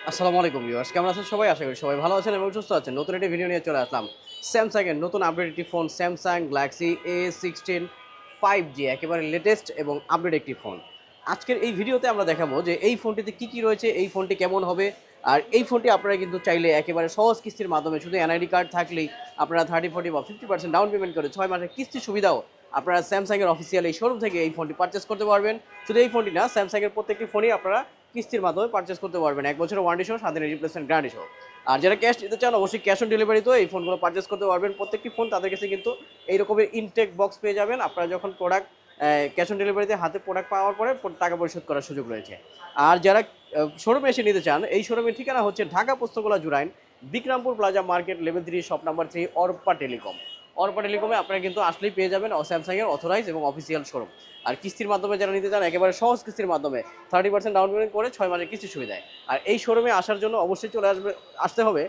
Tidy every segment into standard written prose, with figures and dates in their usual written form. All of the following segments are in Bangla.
আসসালামু আলাইকুম ভিউয়ার্স, কেমন আছেন সবাই? আশা করি সবাই ভালো আছেন এবং সুস্থ আছেন। নতুন একটি ভিডিও নিয়ে চলে আসলাম স্যামসাং এর নতুন আপডেট একটি phone, Samsung Galaxy A16 5G, একেবারে লেটেস্ট এবং আপডেট একটি ফোন। আজকের এই ভিডিওতে আমরা দেখাবো যে এই ফোনটিতে কি রয়েছে, এই ফোনটি কেমন হবে। আর এই ফোনটি আপনারা কিন্তু চাইলে একেবারে সহজ কিস্তির মাধ্যমে, শুধু এনআইডি কার্ড থাকলেই আপনারা 30-40 বা 50% ডাউন পেমেন্ট করে 6 মাসের কিস্তির সুবিধাও আপনারা স্যামসাং এর অফিসিয়াল এই শোরুম থেকে এই ফোনটি পারচেস করতে পারবেন। শুধু এই ফোনটি না, স্যামসাং এর প্রত্যেকটি ফোনই আপনারা কিস্তির মাধ্যমে পারচেস করতে পারবেন, 1 বছরের ওয়ারেন্টি সহ, সাথে রিপ্লেসমেন্ট গ্যারান্টি সহ। আর যারা ক্যাশ দিতে চান অবশ্যই ক্যাশ অন ডেলিভারিতেও এই ফোনগুলো পারচেস করতে পারবেন। প্রত্যেকটি ফোন তাদের কাছে কিন্তু এই রকমের ইনটেক বক্স পেয়ে যাবেন। আপনারা যখন প্রোডাক্ট ক্যাশ অন ডেলিভারিতে হাতে প্রোডাক্ট পাওয়ার পরে টাকা পরিশোধ করার সুযোগ রয়েছে। আর যারা শোরুমে এসে নিতে চান, এই শোরুমের ঠিকানা হচ্ছে Dhaka Postogola Jurain, Bikrampur plaza market, level 3, shop number 3, Arpa telecom. অর্পা টেলিকমে আপনারা কিন্তু আসলেই পেয়ে যাবেন স্যামসাংয়ের অথরাইজ এবং অফিসিয়াল শোরুম। আর কিস্তির মাধ্যমে যারা নিতে চান, একেবারে সহজ কিস্তির মাধ্যমে 30% ডাউন পেমেন্ট করে 6 মাসের কিস্তি সুবিধায়। আর এই শোরুমে আসার জন্য অবশ্যই আসতে হবে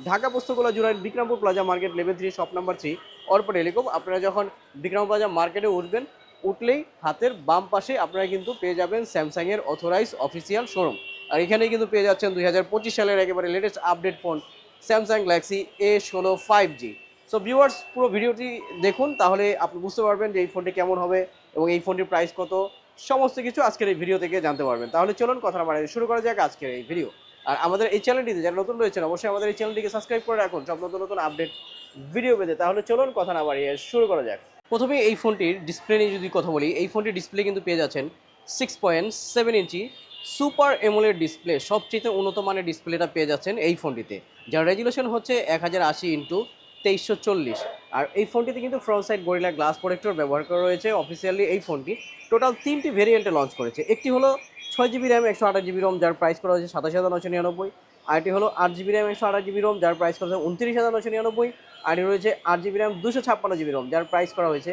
Dhaka Postogola Jurain, Bikrampur plaza market, level 3, shop number 3, Arpa telecom. আপনারা যখন বিক্রম প্লাজা মার্কেটে উঠবেন, উঠলেই হাতের বাম পাশে আপনারা কিন্তু পেয়ে যাবেন স্যামসাংয়ের অথরাইজ অফিসিয়াল শোরুম। আর এখানেই কিন্তু পেয়ে যাচ্ছেন 2025 সালের একেবারে latest update phone Samsung Galaxy A16 5G। So viewers, পুরো ভিডিওটি দেখুন, তাহলে আপনি বুঝতে পারবেন যে এই ফোনটি কেমন হবে এবং এই ফোনটির প্রাইস কত, সমস্ত কিছু আজকের এই ভিডিও থেকে জানতে পারবেন। তাহলে চলুন কথা না বাড়িয়ে শুরু করা যাক আজকের এই ভিডিও। আর আমাদের এই চ্যানেলটিতে যারা নতুন রয়েছেন, অবশ্যই আমাদের এই চ্যানেলটিকে সাবস্ক্রাইব করে রাখুন সব নতুন নতুন আপডেট ভিডিও পেতে। তাহলে চলুন কথা না বাড়িয়ে শুরু করা যাক। প্রথমে এই ফোনটির ডিসপ্লে নিয়ে যদি কথা বলি, এই ফোনটির ডিসপ্লে কিন্তু পেয়ে যাচ্ছেন 6.7 ইঞ্চি সুপার এমোলেড ডিসপ্লে। সবচেয়ে উন্নত মানের ডিসপ্লেটা পেয়ে যাচ্ছেন এই ফোনটিতে, যার রেজুলেশন হচ্ছে 1080x2340। আর এই ফোনটিতে কিন্তু front side gorilla glass protector ব্যবহার করা রয়েছে। অফিসিয়ালি এই ফোনটি টোটাল 3টি ভেরিয়েন্টে লঞ্চ করেছে। একটি হলো 6GB র্যাম 128GB রোম, যার প্রাইস করা হয়েছে 27,999। আরেকটি হলো 8GB র্যাম 128GB রোম, যার প্রাইস করা হয়েছে 29,999। আর রয়েছে 8GB র্যাম 256GB রোম, যার প্রাইস করা হয়েছে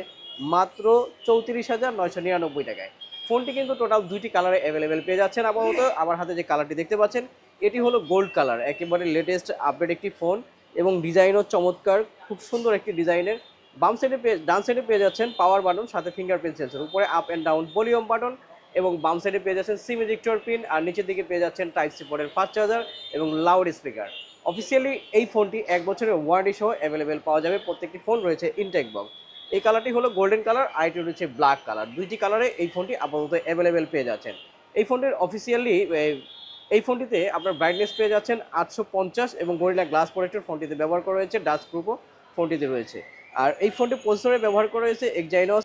মাত্র 34,999 টাকায়। ফোনটি কিন্তু টোটাল 2টি কালারে অ্যাভেলেবেল পেয়ে যাচ্ছেন আপাতত। আমার হাতে যে কালারটি দেখতে পাচ্ছেন, এটি হলো গোল্ড কালার, একেবারে লেটেস্ট আপডেট একটি ফোন এবং ডিজাইনও চমৎকার, খুব সুন্দর একটি ডিজাইনের। ডান সাইডে পেয়ে যাচ্ছেন পাওয়ার বাটন, সাথে ফিঙ্গারপ্রিন্ট সেন্সর, উপরে up and down volume button, এবং বাম সাইডে পেয়ে যাচ্ছেন সিম ইজেক্টর পিন। আর নিচের দিকে পেয়ে যাচ্ছেন টাইপ সি পোর্টের ফাস্ট চার্জার এবং লাউড স্পিকার। অফিসিয়ালি এই ফোনটি 1 বছরের ওয়ারেন্টি সহ অ্যাভেলেবেল পাওয়া যাবে। প্রত্যেকটি ফোন রয়েছে ইনটেক বক্স। এই কালারটি হলো গোল্ডেন কালার, আর এটি রয়েছে ব্ল্যাক কালার। 2টি কালারে এই ফোনটি আপাতত অ্যাভেলেবেল পেয়ে যাচ্ছেন। এই ফোনটির অফিসিয়ালি এই ফোনটিতে আপনার ব্রাইটনেস পেয়ে যাচ্ছেন 850 এবং গরিলা গ্লাস প্রোটেক্টর ফোনটিতে ব্যবহার করা হয়েছে, ডাস্ট প্রুফও ফোনটিতে রয়েছে। আর এই ফোনটি প্রসেসরে ব্যবহার করা হয়েছে এক্সাইনস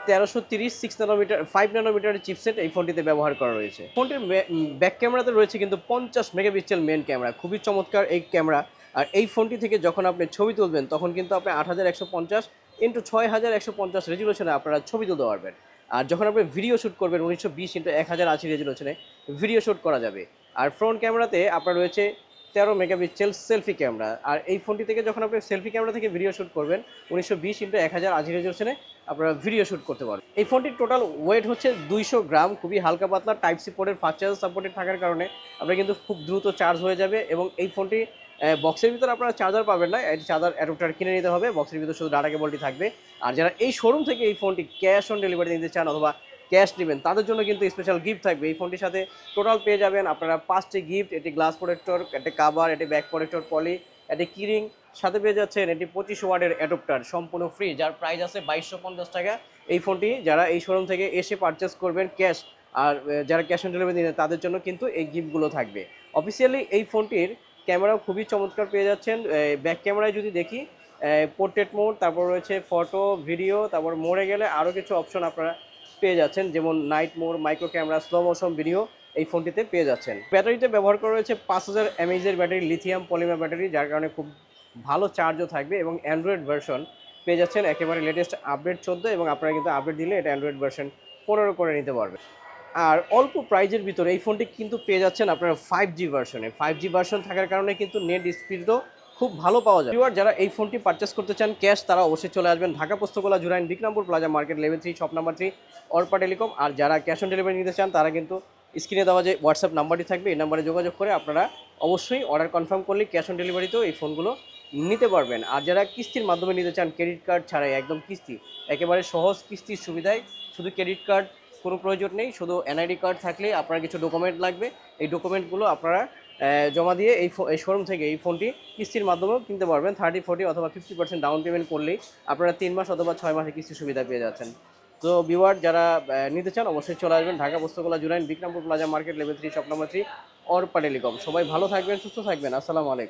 1330 6 nm 5 nm চিপসেট এই ফোনটিতে ব্যবহার করা রয়েছে। ফোনটির ব্যাক ক্যামেরাতে রয়েছে কিন্তু 50 মেগাপিক্সেল মেন ক্যামেরা, খুবই চমৎকার এই ক্যামেরা। আর এই ফোনটি থেকে যখন আপনি ছবি তুলবেন, তখন কিন্তু আপনি 8150x6150 রেজুলেশনে আপনারা ছবি তুলতে পারবেন। আর যখন আপনি ভিডিও শ্যুট করবেন, 1920x1080 রেজুলেশনে ভিডিও শ্যুট করা যাবে। আর ফ্রন্ট ক্যামেরাতে আপনার রয়েছে 13 মেগাপিক্সেল সেলফি ক্যামেরা। আর এই ফোনটি থেকে যখন আপনি সেলফি ক্যামেরা থেকে ভিডিও শ্যুট করবেন, 1920x1080 রেজুলেশনে আপনারা ভিডিও শ্যুট করতে পারবেন। এই ফোনটির টোটাল ওয়েট হচ্ছে 200 গ্রাম, খুবই হালকা পাতলা। টাইপ সি পোর্টের ফাস্ট চার্জার সাপোর্টেড থাকার কারণে আপনার কিন্তু খুব দ্রুত চার্জ হয়ে যাবে। এবং এই ফোনটি বক্সের ভিতরে আপনারা চার্জার পাবেন না, এই চার্জার অ্যাডাপ্টার কিনে নিতে হবে। বক্সের ভিতরে শুধু ডাটা কেবলটি থাকবে। আর যারা এই শোরুম থেকে এই ফোনটি ক্যাশ অন ডেলিভারি নিতে চান অথবা ক্যাশ নেবেন, তাদের জন্য কিন্তু স্পেশাল গিফট থাকবে। এই ফোনটির সাথে টোটাল পেয়ে যাবেন আপনারা 5টি গিফট। এটি গ্লাস প্রোটেক্টর, একটি কাভার, এটি ব্যাক প্রোটেক্টর পলি, এটি কিরিং, সাথে পেয়ে যাচ্ছেন এটি 25 ওয়াটের অ্যাডাপ্টার সম্পূর্ণ ফ্রি, যার প্রাইস আছে 2250 টাকা। এই ফোনটি যারা এই শোরুম থেকে এসে পারচেস করবেন ক্যাশ, আর যারা ক্যাশ অন ডেলিভারি দিন তাদের জন্য কিন্তু এই গিফটগুলো থাকবে। অফিসিয়ালি এই ফোনটির ক্যামেরাও খুবই চমৎকার পেয়ে যাচ্ছেন। ব্যাক ক্যামেরায় যদি দেখি, পোর্ট্রেট মোড, তারপর রয়েছে ফটো ভিডিও, তারপর মোড়ে গেলে আরও কিছু অপশন আপনারা পেয়ে যাচ্ছেন, যেমন night mode, micro camera, slow motion video এই ফোনটিতে পেয়ে যাচ্ছেন। ব্যাটারিতে ব্যবহার করা রয়েছে 5000 mAh battery, lithium polymer battery, যার কারণে খুব ভালো চার্জও থাকবে। এবং অ্যান্ড্রয়েড ভার্সন পেয়ে যাচ্ছেন একেবারে লেটেস্ট আপডেট 14, এবং আপনারা কিন্তু আপডেট দিলে এটা অ্যান্ড্রয়েড ভার্সন 15 করে নিতে পারবেন। আর অল্প প্রাইজের ভিতরে এই ফোনটি কিন্তু পেয়ে যাচ্ছেন আপনারা 5G ভার্সনে। 5G ভার্সন থাকার কারণে কিন্তু নেট স্পিডও খুব ভালো পাওয়া যায়। এবার যারা এই ফোনটি পারচেস করতে চান ক্যাশ, তারা অবশ্যই চলে আসবেন Dhaka Postogola Jurain, Bikrampur plaza market, level 3, shop number 3, Arpa telecom. আর যারা ক্যাশ অন ডেলিভারি নিতে চান, তারা কিন্তু স্ক্রিনে দেওয়া যে হোয়াটসঅ্যাপ নাম্বারটি থাকবে, এই নাম্বারে যোগাযোগ করে আপনারা অবশ্যই অর্ডার কনফার্ম করলে ক্যাশ অন ডেলিভারিতেও এই ফোনগুলো নিতে পারবেন। আর যারা কিস্তির মাধ্যমে নিতে চান, ক্রেডিট কার্ড ছাড়াই একদম কিস্তি, একেবারে সহজ কিস্তির সুবিধায়, শুধু ক্রেডিট কার্ড কোনো প্রয়োজন নেই, শুধু এনআইডি কার্ড থাকলে আপনার কিছু ডকুমেন্ট লাগবে। এই ডকুমেন্টগুলো আপনারা জমা দিয়ে এই শোরুম থেকে এই ফোনটি কিস্তির মাধ্যমেও কিনতে পারবেন। 30, 40 অথবা 50% ডাউন পেমেন্ট করলেই আপনারা 3 মাস অথবা 6 মাসের কিস্তির সুবিধা পেয়ে যাচ্ছেন। তো ভিউয়ার যারা নিতে চান অবশ্যই চলে আসবেন Dhaka Postogola Jurain Bikrampur plaza market level 3 shop number 3 Arpa telecom. সবাই ভালো থাকবেন, সুস্থ থাকবেন। আসসালামু আলাইকুম।